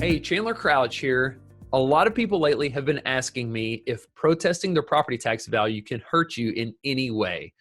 Hey, Chandler Crouch here. A lot of people lately have been asking me if protesting their property tax value can hurt you in any way.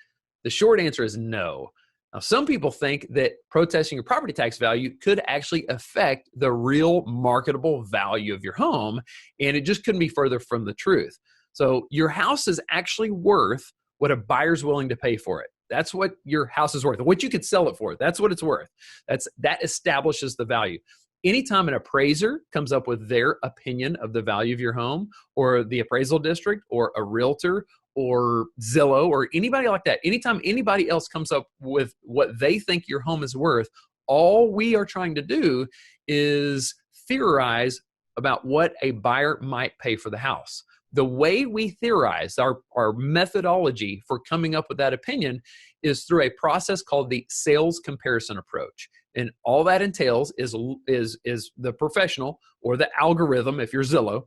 The short answer is no. Now, some people think that protesting your property tax value could actually affect the real marketable value of your home, and it just couldn't be further from the truth. So your house is actually worth what a buyer's willing to pay for it. That's what your house is worth. What you could sell it for, that's what it's worth. That establishes the value. Anytime an appraiser comes up with their opinion of the value of your home, or the appraisal district, or a realtor, or Zillow, or anybody like that, anytime anybody else comes up with what they think your home is worth, all we are trying to do is theorize about what a buyer might pay for the house. The way we theorize, our methodology for coming up with that opinion, is through a process called the sales comparison approach. And all that entails is the professional, or the algorithm if you're Zillow,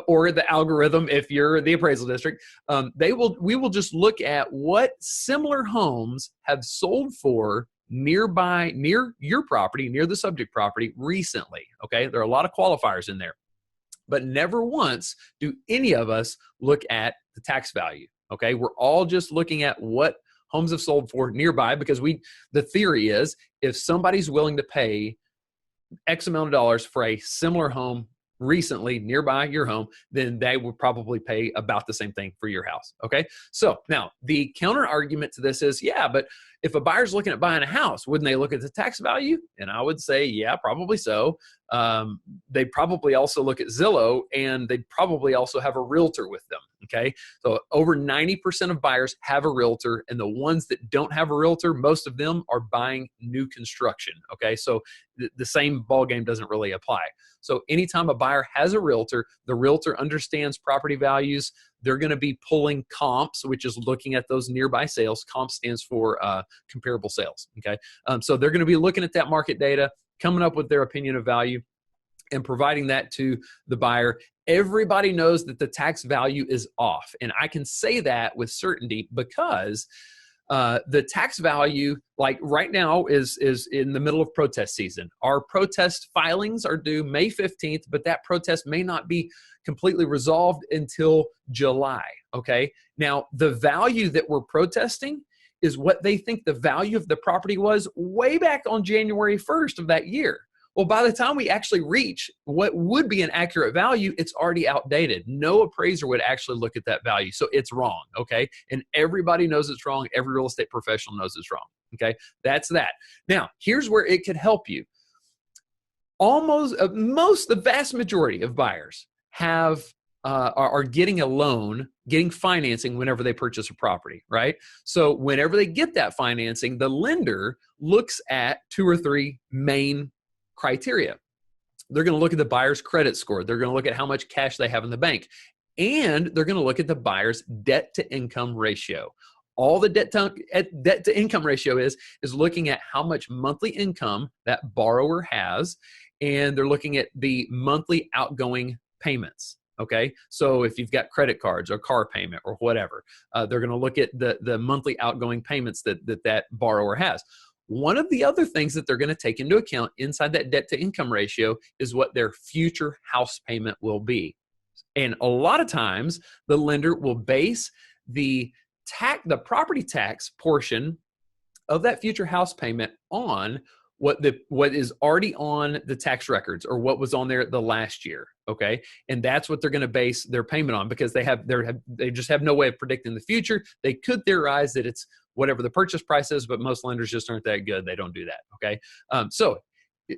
or the algorithm if you're the appraisal district. We will just look at what similar homes have sold for near your property, near the subject property recently. Okay, there are a lot of qualifiers in there, but never once do any of us look at the tax value. Okay, we're all just looking at what homes have sold for nearby, because the theory is if somebody's willing to pay X amount of dollars for a similar home recently nearby your home, then they would probably pay about the same thing for your house. Okay. So now the counter argument to this is, yeah, but if a buyer's looking at buying a house, wouldn't they look at the tax value? And I would say, yeah, probably so. They'd probably also look at Zillow, and they'd probably also have a realtor with them. Okay. So over 90% of buyers have a realtor, and the ones that don't have a realtor, most of them are buying new construction. Okay. So the same ball game doesn't really apply. So anytime a buyer has a realtor, the realtor understands property values. They're going to be pulling comps, which is looking at those nearby sales. Comp stands for comparable sales. Okay. So they're going to be looking at that market data, coming up with their opinion of value, and providing that to the buyer. Everybody knows that the tax value is off. And I can say that with certainty because the tax value, like right now, is in the middle of protest season. Our protest filings are due May 15th, but that protest may not be completely resolved until July. Okay. Now, the value that we're protesting is what they think the value of the property was way back on January 1st of that year. Well, by the time we actually reach what would be an accurate value, it's already outdated. No appraiser would actually look at that value. So it's wrong, okay? And everybody knows it's wrong. Every real estate professional knows it's wrong, okay? That's that. Now, here's where it could help you. The vast majority of buyers are getting a loan, getting financing whenever they purchase a property, right? So whenever they get that financing, the lender looks at 2 or 3 main criteria. They're going to look at the buyer's credit score. They're going to look at how much cash they have in the bank. And they're going to look at the buyer's debt to income ratio. All the debt to income ratio is looking at how much monthly income that borrower has. And they're looking at the monthly outgoing payments. Okay. So if you've got credit cards or car payment or whatever, they're going to look at the monthly outgoing payments that borrower has. One of the other things that they're going to take into account inside that debt to income ratio is what their future house payment will be. And a lot of times the lender will base the property tax portion of that future house payment on what is already on the tax records, or what was on there the last year. Okay. And that's what they're going to base their payment on, because they just have no way of predicting the future. They could theorize that it's whatever the purchase price is, but most lenders just aren't that good. They don't do that. Okay. So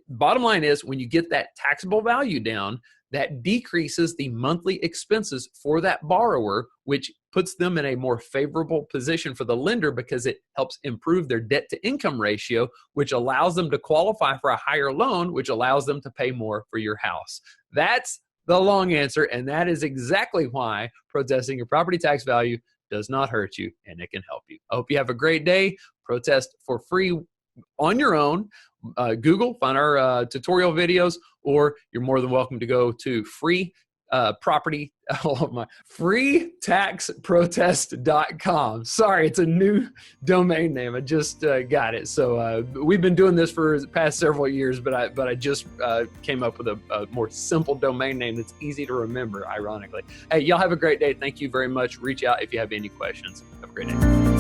bottom line is, when you get that taxable value down, that decreases the monthly expenses for that borrower, which puts them in a more favorable position for the lender, because it helps improve their debt to income ratio, which allows them to qualify for a higher loan, which allows them to pay more for your house. That's the long answer. And that is exactly why protesting your property tax value does not hurt you, and it can help you. I hope you have a great day. Protest for free on your own. Google, find our tutorial videos, or you're more than welcome to go to free property Oh my, freetaxprotest.com. Sorry, it's a new domain name. I just got it. So we've been doing this for the past several years, but I just came up with a more simple domain name that's easy to remember, ironically. Hey, y'all have a great day. Thank you very much. Reach out if you have any questions. Have a great day.